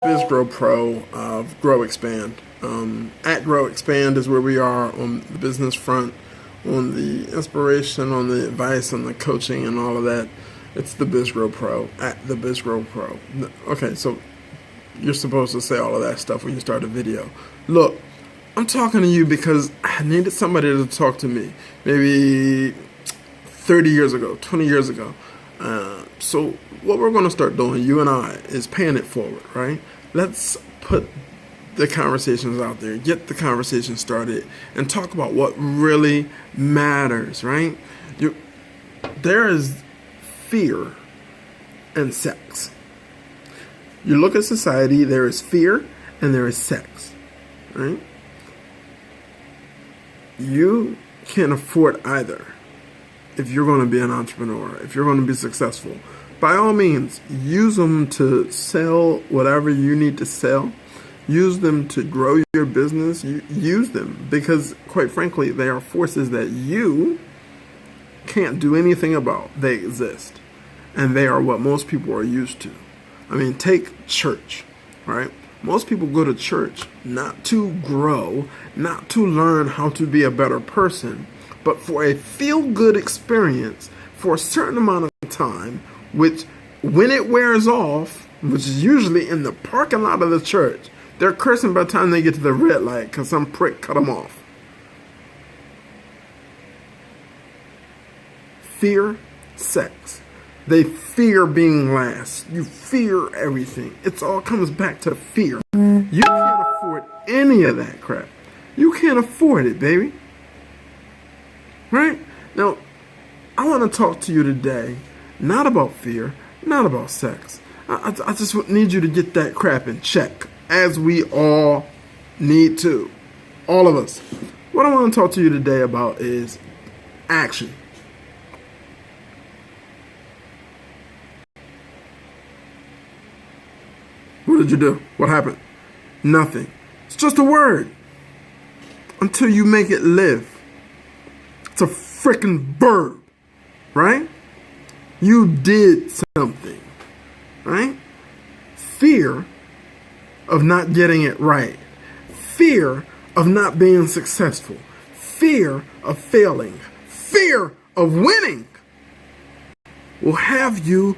Biz Grow Pro of Grow Expand. At Grow Expand is where we are on the business front, on the inspiration, on the advice, on the coaching, and all of that. It's the Biz Grow Pro, at the Biz Grow Pro. Okay, so you're supposed to say all of that stuff when you start a video. Look, I'm talking to you because I needed somebody to talk to me. Maybe 30 years ago, 20 years ago. So what we're going to start doing, you and I, is paying it forward, right? Let's put the conversations out there, get the conversation started, and talk about what really matters, right? There is fear and sex. You look at society, there is fear and there is sex, right? You can't afford either. If you're going to be an entrepreneur, if you're going to be successful, by all means, use them to sell whatever you need to sell. Use them to grow your business. Use them because, quite frankly, they are forces that you can't do anything about. They exist. And they are what most people are used to. I mean, take church, right? Most people go to church not to grow, not to learn how to be a better person, but for a feel-good experience for a certain amount of time, which when it wears off, which is usually in the parking lot of the church, they're cursing by the time they get to the red light because some prick cut them off. Fear, sex. They fear being last. You fear everything. It all comes back to fear. You can't afford any of that crap. You can't afford it, baby. Right? Now, I want to talk to you today, not about fear, not about sex. I just need you to get that crap in check, as we all need to. All of us. What I want to talk to you today about is action. What did you do? What happened? Nothing. It's just a word. Until you make it live. It's a freaking verb, right? You did something, right? Fear of not getting it right. Fear of not being successful. Fear of failing. Fear of winning will have you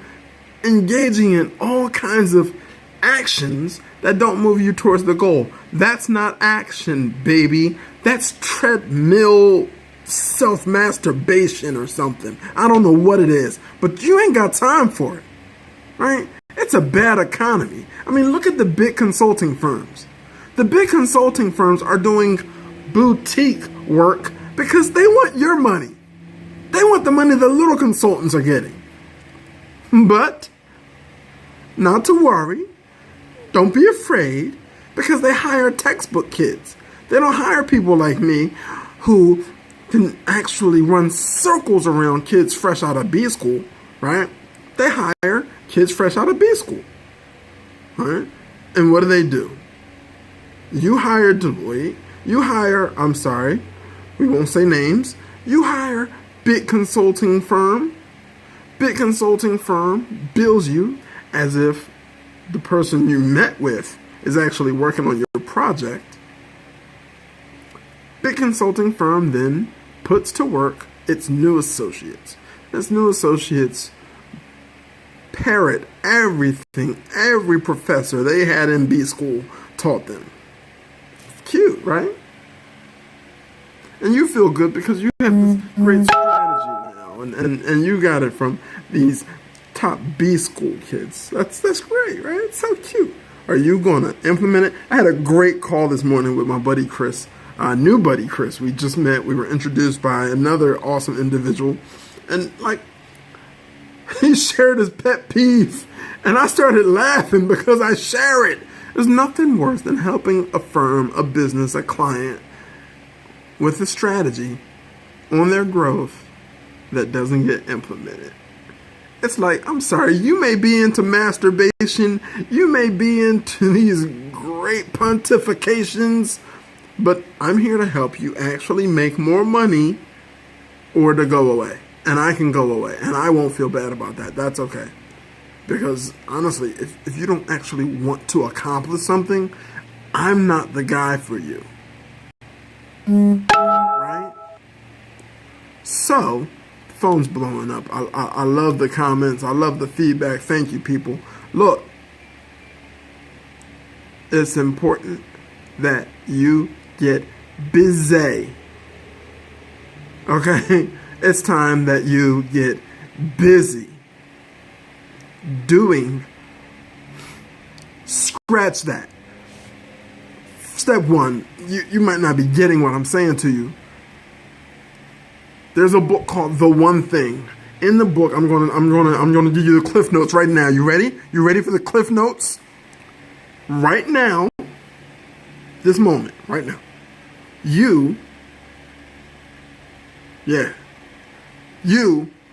engaging in all kinds of actions that don't move you towards the goal. That's not action, baby. That's treadmill self-masturbation or something. I don't know what it is, but you ain't got time for it, right? It's a bad economy. I mean, look at the big consulting firms. The big consulting firms are doing boutique work because they want your money. They want the money the little consultants are getting. But not to worry. Don't be afraid because they hire textbook kids. They don't hire people like me who can actually run circles around kids fresh out of B school, right? They hire kids fresh out of B school, right? And what do? You hire Deloitte, we won't say names, you hire big consulting firm bills you as if the person you met with is actually working on your project. Big consulting firm then puts to work its new associates. Its new associates parrot everything every professor they had in B school taught them. Cute, right? And you feel good because you have this great strategy now, and you got it from these top B school kids. That's great, right? It's so cute. Are you going to implement it? I had a great call this morning with my buddy Chris. New buddy Chris. We just met. We were introduced by another awesome individual. And he shared his pet peeve. And I started laughing because I share it. There's nothing worse than helping a firm, a business, a client with a strategy on their growth that doesn't get implemented. It's like, I'm sorry, you may be into masturbation. You may be into these great pontifications. But I'm here to help you actually make more money or to go away. And I can go away. And I won't feel bad about that. That's okay. Because honestly, if you don't actually want to accomplish something, I'm not the guy for you. Right? So, the phone's blowing up. I love the comments. I love the feedback. Thank you, people. Look, it's important that you get busy. Okay? It's time that you get busy doing. Scratch that. Step one, you might not be getting what I'm saying to you. There's a book called The One Thing. In the book, I'm gonna give you the cliff notes right now. You ready? You ready for the cliff notes? Right now, this moment, right now. You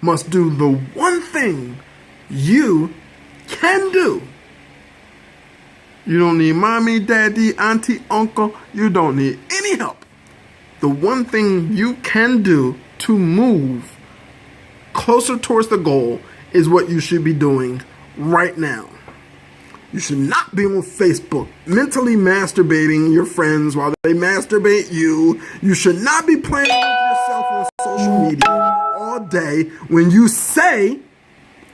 must do the one thing you can do. You don't need mommy, daddy, auntie, uncle. You don't need any help. The one thing you can do to move closer towards the goal is what you should be doing right now. You should not be on Facebook mentally masturbating your friends while they masturbate you. You should not be playing with yourself on social media all day when you say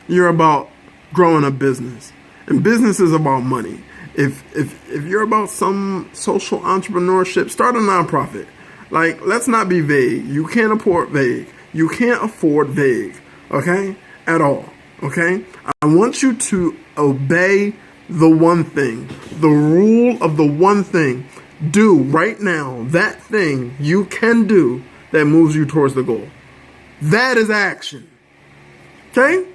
you're about growing a business. And business is about money. If you're about some social entrepreneurship, start a nonprofit. Like, let's not be vague. You can't afford vague. You can't afford vague, okay? At all, okay? I want you to obey the one thing, the rule of the one thing. Do right now that thing you can do that moves you towards the goal. That is action. Okay?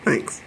Thanks.